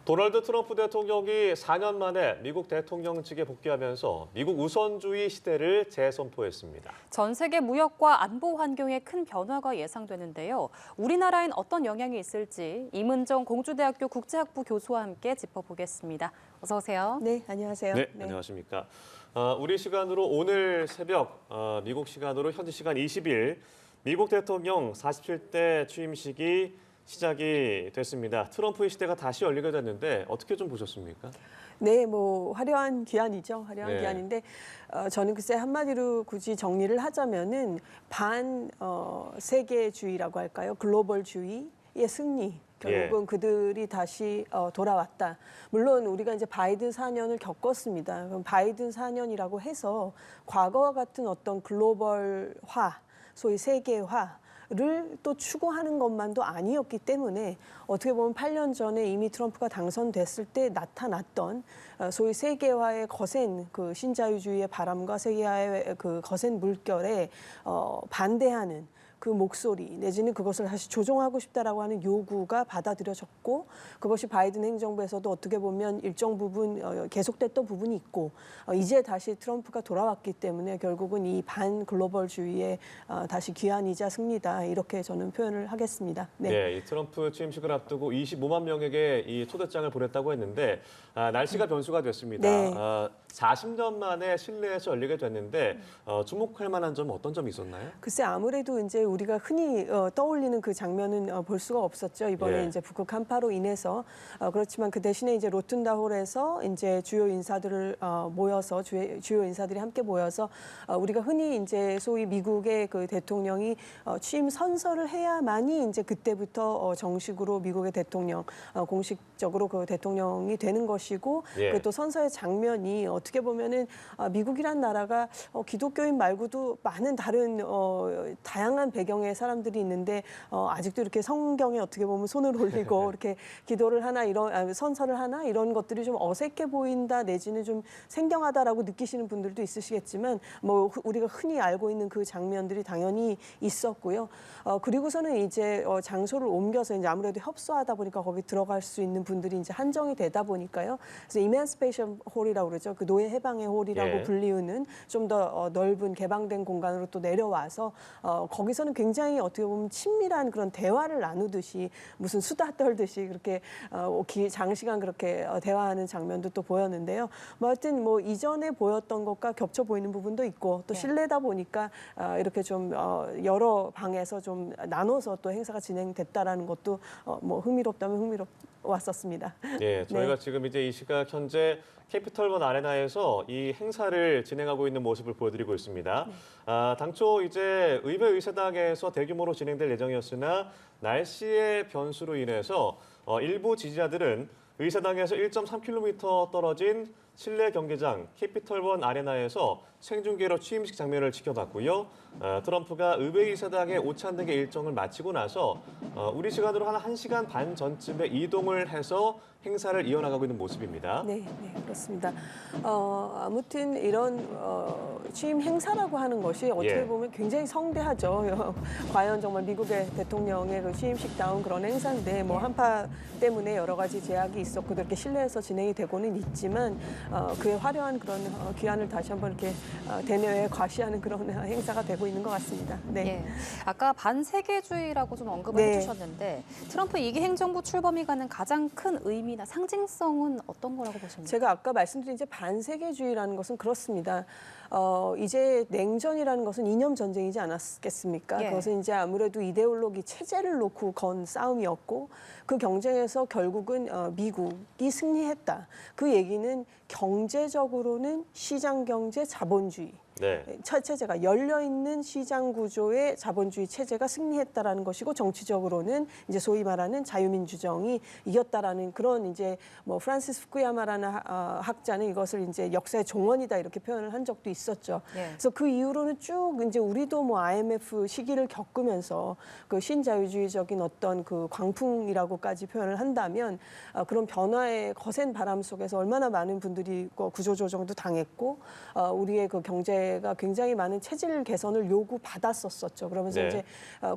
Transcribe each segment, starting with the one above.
도널드 트럼프 대통령이 4년 만에 미국 대통령직에 복귀하면서 미국 우선주의 시대를 재선포했습니다. 전 세계 무역과 안보 환경에 큰 변화가 예상되는데요. 우리나라엔 어떤 영향이 있을지 이문정 공주대학교 국제학부 교수와 함께 짚어보겠습니다. 어서 오세요. 네, 안녕하세요. 네, 안녕하십니까. 우리 시간으로 오늘 새벽, 미국 시간으로 현지 시간 20일 미국 대통령 47대 취임식이 시작이 됐습니다. 트럼프의 시대가 다시 열리게 됐는데 어떻게 좀 보셨습니까? 네, 뭐 화려한 귀환이죠. 화려한 네. 귀환인데 저는 글쎄 한마디로 굳이 정리를 하자면은 세계주의라고 할까요? 글로벌주의의 승리. 결국은 그들이 다시 돌아왔다. 물론 우리가 이제 바이든 4년을 겪었습니다. 그럼 바이든 4년이라고 해서 과거와 같은 어떤 글로벌화, 소위 세계화 를 또 추구하는 것만도 아니었기 때문에 어떻게 보면 8년 전에 이미 트럼프가 당선됐을 때 나타났던 소위 세계화의 거센 그 신자유주의의 바람과 세계화의 그 거센 물결에 반대하는 그 목소리 내지는 그것을 다시 조정하고 싶다라고 하는 요구가 받아들여졌고 그것이 바이든 행정부에서도 어떻게 보면 일정 부분 계속됐던 부분이 있고 이제 다시 트럼프가 돌아왔기 때문에 결국은 이 반글로벌주의의 다시 귀환이자 승리다 이렇게 저는 표현을 하겠습니다. 네, 이 트럼프 취임식을 앞두고 25만 명에게 이 초대장을 보냈다고 했는데 날씨가 변수가 됐습니다. 네. 40년 만에 실내에서 열리게 됐는데 주목할 만한 점은 어떤 점이 있었나요? 글쎄 아무래도 이제 우리가 흔히 떠올리는 그 장면은 볼 수가 없었죠. 이번에 이제 북극 한파로 인해서 그렇지만 그 대신에 이제 로튼다홀에서 이제 주요 인사들을 모여서 주요 인사들이 함께 모여서 우리가 흔히 이제 소위 미국의 그 대통령이 취임 선서를 해야만이 이제 그때부터 정식으로 미국의 대통령 공식적으로 그 대통령이 되는 것이고 그 또 선서의 장면이 어떻게 보면은 미국이란 나라가 기독교인 말고도 많은 다른 다양한 배경의 사람들이 있는데 아직도 이렇게 성경에 어떻게 보면 손을 올리고 이렇게 기도를 하나 선서를 하나 이런 것들이 좀 어색해 보인다 내지는 좀 생경하다라고 느끼시는 분들도 있으시겠지만 뭐 우리가 흔히 알고 있는 그 장면들이 당연히 있었고요. 그리고서는 이제 장소를 옮겨서 이제 아무래도 협소하다 보니까 거기 들어갈 수 있는 분들이 이제 한정이 되다 보니까요. 그래서 이맨시페이션 홀이라고 그러죠. 그 노예 해방의 홀이라고 불리우는 좀 더 넓은 개방된 공간으로 또 내려와서 거기서는 굉장히 어떻게 보면 친밀한 그런 대화를 나누듯이 무슨 수다 떨듯이 그렇게 장시간 그렇게 대화하는 장면도 또 보였는데요. 뭐 하여튼 뭐 이전에 보였던 것과 겹쳐 보이는 부분도 있고 또 실내다 보니까 이렇게 좀 여러 방에서 좀 나눠서 또 행사가 진행됐다라는 것도 뭐 흥미롭다면 왔었습니다. 네, 저희가 지금 이제 이 시각 현재 캐피털원 아레나에서 이 행사를 진행하고 있는 모습을 보여드리고 있습니다. 당초 이제 의회의사당에서 대규모로 진행될 예정이었으나 날씨의 변수로 인해서 일부 지지자들은 의사당에서 1.3km 떨어진 실내 경기장 캐피털원 아레나에서 생중계로 취임식 장면을 지켜봤고요. 트럼프가 의회의사당의 오찬 등의 일정을 마치고 나서 우리 시간으로 한 1시간 반 전쯤에 이동을 해서 행사를 이어나가고 있는 모습입니다. 네, 그렇습니다. 아무튼 이런 취임 행사라고 하는 것이 어떻게 보면 굉장히 성대하죠. 과연 정말 미국의 대통령의 그 취임식다운 그런 행사인데 뭐 한파 때문에 여러 가지 제약이 있었고 이렇게 실내에서 진행이 되고는 있지만 그의 화려한 그런 귀환을 다시 한번 이렇게 대내외에 과시하는 그런 행사가 되고 있는 것 같습니다. 네. 예. 아까 반세계주의라고 좀 언급을 해주셨는데 트럼프 2기 행정부 출범이 가는 가장 큰 의미나 상징성은 어떤 거라고 보십니까? 제가 아까 말씀드린 이제 반세계주의라는 것은 그렇습니다. 이제 냉전이라는 것은 이념 전쟁이지 않았겠습니까? 그것은 이제 아무래도 이데올로기 체제를 놓고 건 싸움이었고 그 경쟁에서 결국은 미국이 승리했다. 그 얘기는 경제적으로는 시장 경제 자본주의. 체제가 열려있는 시장 구조의 자본주의 체제가 승리했다라는 것이고 정치적으로는 이제 소위 말하는 자유민주정이 이겼다라는 그런 이제 뭐 프란시스 후쿠야마라는 학자는 이것을 이제 역사의 종언이다 이렇게 표현을 한 적도 있었죠. 그래서 그 이후로는 쭉 이제 우리도 뭐 IMF 시기를 겪으면서 그 신자유주의적인 어떤 그 광풍이라고까지 표현을 한다면 그런 변화의 거센 바람 속에서 얼마나 많은 분들이 구조조정도 당했고 우리의 그 경제 경제가 굉장히 많은 체질 개선을 요구받았었죠. 그러면서 네. 이제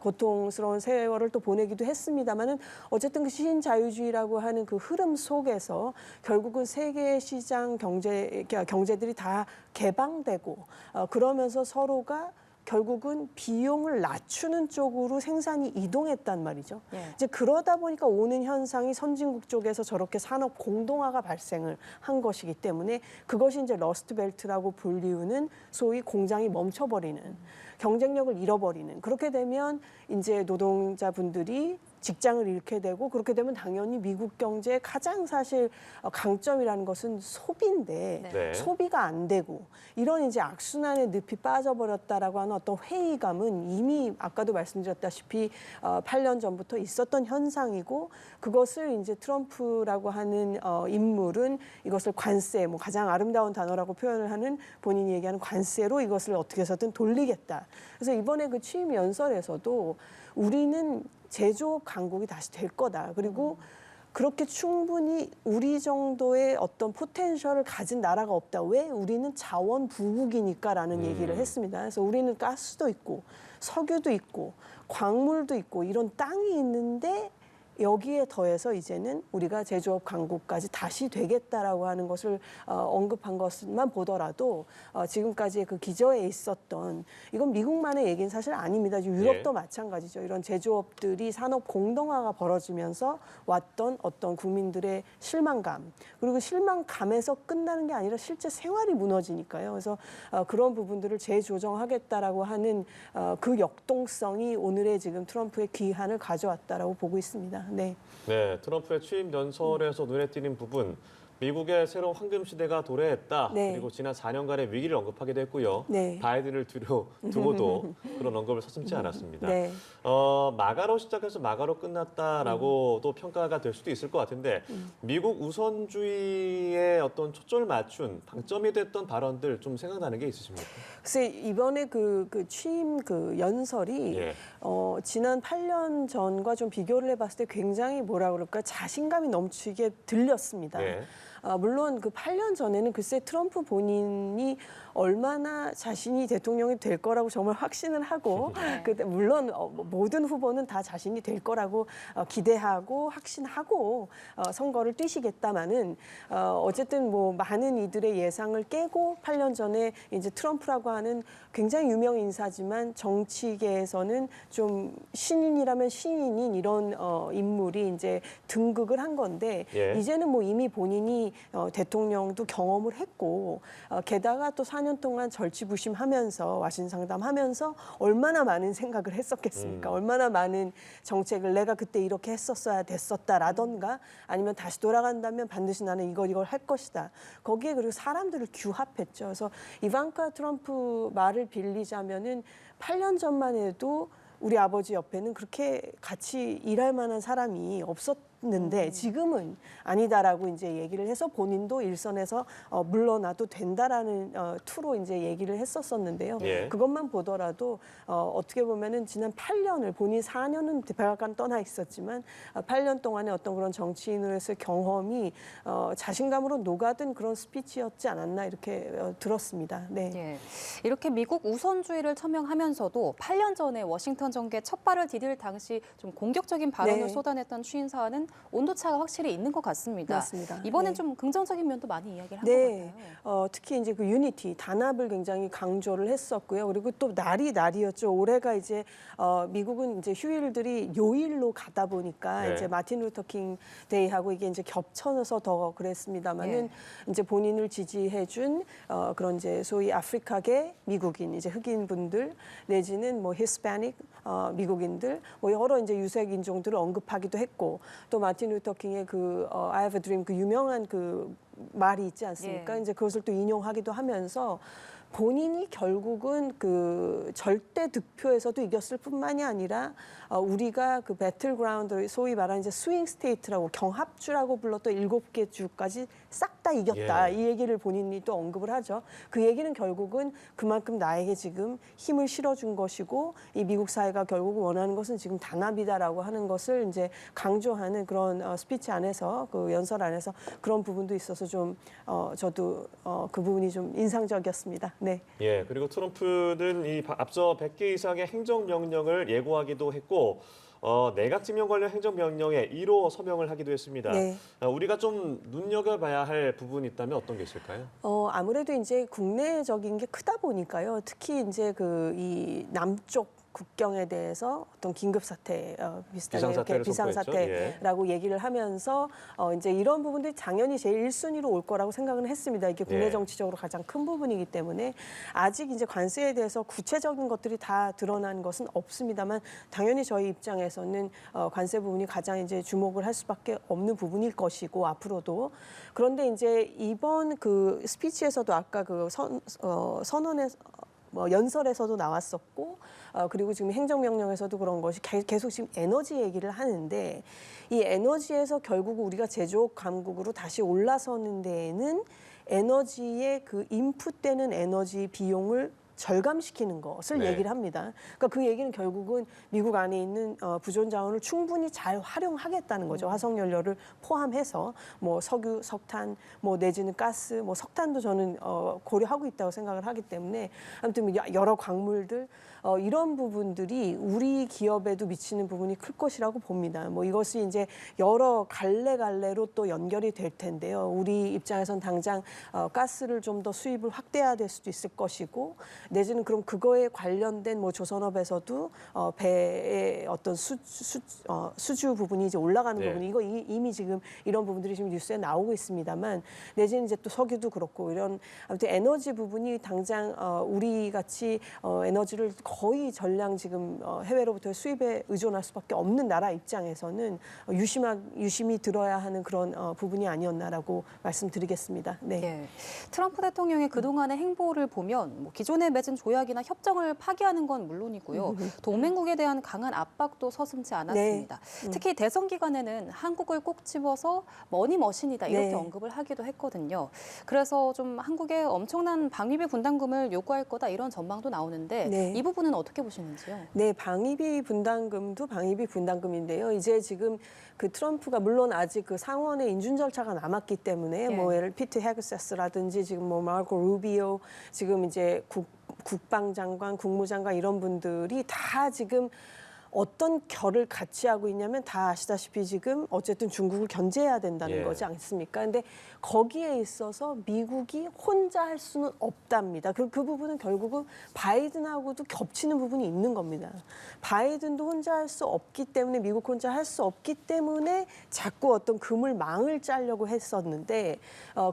고통스러운 세월을 또 보내기도 했습니다만은 어쨌든 그 시신자유주의라고 하는 그 흐름 속에서 결국은 세계 시장 경제들이 다 개방되고 그러면서 서로가 결국은 비용을 낮추는 쪽으로 생산이 이동했단 말이죠. 예. 이제 그러다 보니까 오는 현상이 선진국 쪽에서 저렇게 산업 공동화가 발생을 한 것이기 때문에 그것이 이제 러스트 벨트라고 불리우는 소위 공장이 멈춰버리는 경쟁력을 잃어버리는 그렇게 되면 이제 노동자분들이 직장을 잃게 되고 그렇게 되면 당연히 미국 경제의 가장 사실 강점이라는 것은 소비인데 네. 소비가 안 되고 이런 이제 악순환의 늪이 빠져버렸다라고 하는 어떤 회의감은 이미 아까도 말씀드렸다시피 8년 전부터 있었던 현상이고 그것을 이제 트럼프라고 하는 인물은 이것을 관세, 뭐 가장 아름다운 단어라고 표현을 하는 본인이 얘기하는 관세로 이것을 어떻게 해서든 돌리겠다. 그래서 이번에 그 취임 연설에서도 우리는 제조업 강국이 다시 될 거다. 그리고 그렇게 충분히 우리 정도의 어떤 포텐셜을 가진 나라가 없다. 왜? 우리는 자원 부국이니까라는 얘기를 했습니다. 그래서 우리는 가스도 있고 석유도 있고 광물도 있고 이런 땅이 있는데 여기에 더해서 이제는 우리가 제조업 강국까지 다시 되겠다라고 하는 것을 언급한 것만 보더라도 지금까지의 그 기저에 있었던 이건 미국만의 얘기는 사실 아닙니다. 유럽도 예. 마찬가지죠. 이런 제조업들이 산업 공동화가 벌어지면서 왔던 어떤 국민들의 실망감 그리고 실망감에서 끝나는 게 아니라 실제 생활이 무너지니까요. 그래서 그런 부분들을 재조정하겠다라고 하는 그 역동성이 오늘의 지금 트럼프의 귀환을 가져왔다라고 보고 있습니다. 네. 네, 트럼프의 취임 연설에서 눈에 띄는 부분, 미국의 새로운 황금 시대가 도래했다. 네. 그리고 지난 4년간의 위기를 언급하기도 했고요. 네. 바이든을 두고도 그런 언급을 서슴지 않았습니다. 네. 마가로 시작해서 마가로 끝났다라고도 평가가 될 수도 있을 것 같은데 미국 우선주의에 어떤 초점을 맞춘 방점이 됐던 발언들 좀 생각나는 게 있으십니까? 글쎄 이번에 그 취임 그 연설이 예. 지난 8년 전과 좀 비교를 해봤을 때 굉장히 뭐라 그럴까 자신감이 넘치게 들렸습니다. 예. 물론 그 8년 전에는 글쎄 트럼프 본인이 얼마나 자신이 대통령이 될 거라고 정말 확신을 하고 물론 모든 후보는 다 자신이 될 거라고 기대하고 확신하고 선거를 뛰시겠다마는 어쨌든 뭐 많은 이들의 예상을 깨고 8년 전에 이제 트럼프라고 하는 굉장히 유명 인사지만 정치계에서는 좀 신인이라면 신인인 이런 인물이 이제 등극을 한 건데 예. 이제는 뭐 이미 본인이 대통령도 경험을 했고 게다가 또 4년 동안 절치부심하면서 와신 상담하면서 얼마나 많은 생각을 했었겠습니까? 얼마나 많은 정책을 내가 그때 이렇게 했었어야 됐었다라던가 아니면 다시 돌아간다면 반드시 나는 이걸 할 것이다. 거기에 그리고 사람들을 규합했죠. 그래서 이van카 트럼프 말을 빌리자면은 8년 전만 해도 우리 아버지 옆에는 그렇게 같이 일할 만한 사람이 없었는데 지금은 아니다라고 이제 얘기를 해서 본인도 일선에서 물러나도 된다라는 투로 이제 얘기를 했었었는데요. 예. 그것만 보더라도 어떻게 보면은 지난 8년을 본인 4년은 백악관 떠나 있었지만 8년 동안의 어떤 그런 정치인으로서의 경험이 자신감으로 녹아든 그런 스피치였지 않았나 이렇게 들었습니다. 네. 예. 이렇게 미국 우선주의를 천명하면서도 8년 전에 워싱턴 정계 첫 발을 디딜 당시 좀 공격적인 발언을 네. 쏟아냈던 취임사와는 온도차가 확실히 있는 것 같습니다. 맞습니다. 이번엔 네. 좀 긍정적인 면도 많이 이야기를 한 것 네, 같아요. 특히 이제 그 유니티, 단합을 굉장히 강조를 했었고요. 그리고 또 날이었죠. 올해가 이제 미국은 이제 휴일들이 요일로 가다 보니까 네. 이제 마틴 루터 킹 데이하고 이게 이제 겹쳐서 더 그랬습니다만은 이제 본인을 지지해준 그런 이제 소위 아프리카계 미국인, 이제 흑인 분들 내지는 뭐 히스패닉 미국인들, 뭐 여러 이제 유색 인종들을 언급하기도 했고 또 마틴 루터 킹의 그 I have a dream 그 유명한 그 말이 있지 않습니까? 예. 이제 그것을 또 인용하기도 하면서 본인이 결국은 그 절대 득표에서도 이겼을 뿐만이 아니라 우리가 그 배틀그라운드 소위 말하는 이제 스윙 스테이트라고 경합주라고 불렀던 7개 주까지 싹 다 이겼다. 예. 이 얘기를 본인이 또 언급을 하죠. 그 얘기는 결국은 그만큼 나에게 지금 힘을 실어준 것이고 이 미국 사회가 결국 원하는 것은 지금 단합이다라고 하는 것을 이제 강조하는 그런 스피치 안에서 그 연설 안에서 그런 부분도 있어서 좀 저도 그 부분이 좀 인상적이었습니다. 네. 예, 그리고 트럼프는 앞서 100개 이상의 행정명령을 예고하기도 했고 내각제명 관련 행정명령에 1호 서명을 하기도 했습니다. 네. 우리가 좀 눈여겨봐야 할 부분이 있다면 어떤 게 있을까요? 아무래도 이제 국내적인 게 크다 보니까요. 특히 이제 이 남쪽 국경에 대해서 어떤 긴급 사태 비슷하게 이렇게 비상사태라고 얘기를 하면서 이제 이런 부분들이 당연히 제일 1순위로 올 거라고 생각은 했습니다. 이게 국내 정치적으로 가장 큰 부분이기 때문에 아직 이제 관세에 대해서 구체적인 것들이 다 드러난 것은 없습니다만 당연히 저희 입장에서는 관세 부분이 가장 이제 주목을 할 수밖에 없는 부분일 것이고 앞으로도 그런데 이제 이번 그 스피치에서도 아까 그 선언에 연설에서도 나왔었고 그리고 지금 행정명령에서도 그런 것이 계속 지금 에너지 얘기를 하는데 이 에너지에서 결국 우리가 제조업 강국으로 다시 올라서는 데에는 에너지의 그 인풋되는 에너지 비용을 절감시키는 것을 얘기를 합니다. 그러니까 그 얘기는 결국은 미국 안에 있는 부존 자원을 충분히 잘 활용하겠다는 거죠. 화석 연료를 포함해서 뭐 석유, 석탄, 뭐 내지는 가스, 뭐 석탄도 저는 고려하고 있다고 생각을 하기 때문에 아무튼 여러 광물들 이런 부분들이 우리 기업에도 미치는 부분이 클 것이라고 봅니다. 뭐 이것이 이제 여러 갈래로 또 연결이 될 텐데요. 우리 입장에선 당장 가스를 좀 더 수입을 확대해야 될 수도 있을 것이고 내지는 그럼 그거에 관련된 뭐 조선업에서도 배의 어떤 수주 부분이 이제 올라가는 부분이 이거 이미 지금 이런 부분들이 지금 뉴스에 나오고 있습니다만 내지는 이제 또 석유도 그렇고 이런 아무튼 에너지 부분이 당장 우리 같이 에너지를 거의 전량 지금 해외로부터의 수입에 의존할 수밖에 없는 나라 입장에서는 유심히 들어야 하는 그런 부분이 아니었나라고 말씀드리겠습니다. 네. 예. 트럼프 대통령의 그동안의 행보를 보면 뭐 기존에 맺은 조약이나 협정을 파기하는 건 물론이고요. 동맹국에 대한 강한 압박도 서슴지 않았습니다. 특히 대선 기간에는 한국을 꼭 집어서 머니머신이다 이렇게 언급을 하기도 했거든요. 그래서 좀 한국에 엄청난 방위비 분담금을 요구할 거다 이런 전망도 나오는데 이 부분은 어떻게 보시는지요? 네, 방위비 분담금도 방위비 분담금인데요. 이제 지금 그 트럼프가 물론 아직 그 상원의 인준 절차가 남았기 때문에 뭐 예를 피트 헤그세스라든지 지금 뭐 마르코 루비오 지금 이제 국방장관, 국무장관 이런 분들이 다 지금 어떤 결을 같이 하고 있냐면 다 아시다시피 지금 어쨌든 중국을 견제해야 된다는 거지 않습니까? 근데 거기에 있어서 미국이 혼자 할 수는 없답니다. 그 부분은 결국은 바이든하고도 겹치는 부분이 있는 겁니다. 바이든도 혼자 할 수 없기 때문에 미국 혼자 할 수 없기 때문에 자꾸 어떤 그물망을 짜려고 했었는데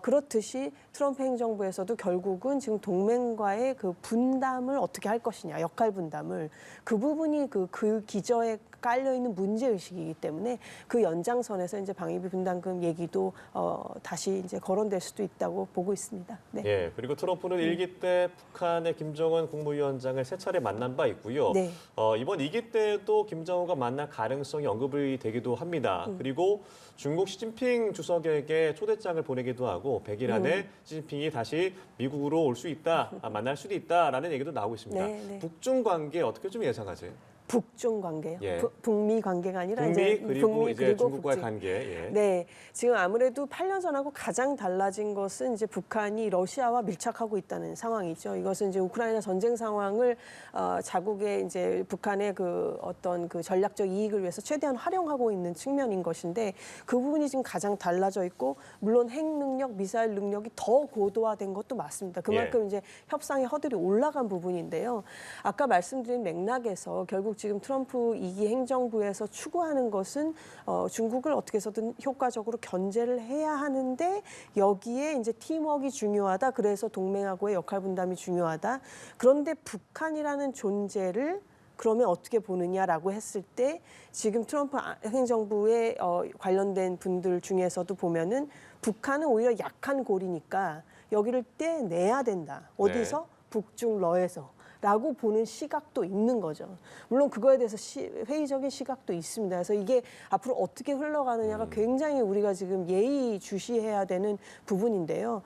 그렇듯이 트럼프 행정부에서도 결국은 지금 동맹과의 그 분담을 어떻게 할 것이냐, 역할 분담을 그 부분이 그 기저에 깔려 있는 문제 의식이기 때문에 그 연장선에서 이제 방위비 분담금 얘기도 다시 이제 거론될 수도 있다고 보고 있습니다. 네. 예, 그리고 트럼프는 일기 때 북한의 김정은 국무위원장을 세 차례 만난 바 있고요. 이번 2기 때도 김정은과 만날 가능성이 언급이 되기도 합니다. 그리고 중국 시진핑 주석에게 초대장을 보내기도 하고 100일 안에 시진핑이 다시 미국으로 올 수 있다, 만날 수도 있다라는 얘기도 나오고 있습니다. 북중 관계 어떻게 좀 예상하세요? 북중 관계요. 북미 관계가 아니라 이제 그리고 이제 중국과의 북중. 관계. 네, 지금 아무래도 8년 전하고 가장 달라진 것은 이제 북한이 러시아와 밀착하고 있다는 상황이죠. 이것은 이제 우크라이나 전쟁 상황을 자국의 이제 북한의 그 어떤 그 전략적 이익을 위해서 최대한 활용하고 있는 측면인 것인데 그 부분이 지금 가장 달라져 있고 물론 핵 능력, 미사일 능력이 더 고도화된 것도 맞습니다. 그만큼 이제 협상의 허들이 올라간 부분인데요. 아까 말씀드린 맥락에서 결국 지금 트럼프 2기 행정부에서 추구하는 것은 중국을 어떻게 해서든 효과적으로 견제를 해야 하는데 여기에 이제 팀워크가 중요하다. 그래서 동맹하고의 역할 분담이 중요하다. 그런데 북한이라는 존재를 그러면 어떻게 보느냐라고 했을 때 지금 트럼프 행정부에 관련된 분들 중에서도 보면은 북한은 오히려 약한 고리니까 여기를 떼내야 된다. 어디서? 북중러에서. 라고 보는 시각도 있는 거죠. 물론 그거에 대해서 회의적인 시각도 있습니다. 그래서 이게 앞으로 어떻게 흘러가느냐가 굉장히 우리가 지금 예의주시해야 되는 부분인데요.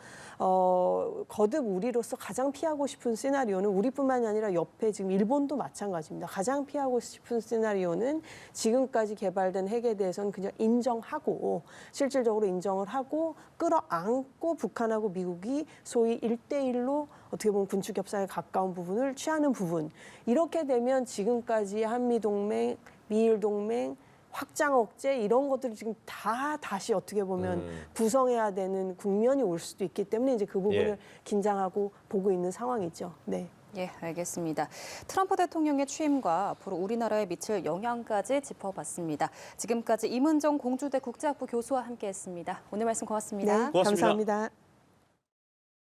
거듭 우리로서 가장 피하고 싶은 시나리오는 우리뿐만이 아니라 옆에 지금 일본도 마찬가지입니다. 가장 피하고 싶은 시나리오는 지금까지 개발된 핵에 대해서는 그냥 인정하고 실질적으로 인정을 하고 끌어안고 북한하고 미국이 소위 1대1로 어떻게 보면 군축 협상에 가까운 부분을 취하는 부분. 이렇게 되면 지금까지 한미 동맹, 미일 동맹, 확장 억제 이런 것들을 지금 다시 어떻게 보면 구성해야 되는 국면이 올 수도 있기 때문에 이제 그 부분을 예. 긴장하고 보고 있는 상황이죠. 네. 예, 알겠습니다. 트럼프 대통령의 취임과 앞으로 우리나라에 미칠 영향까지 짚어봤습니다. 지금까지 임은정 공주대 국제학부 교수와 함께했습니다. 오늘 말씀 고맙습니다. 네, 고맙습니다. 감사합니다.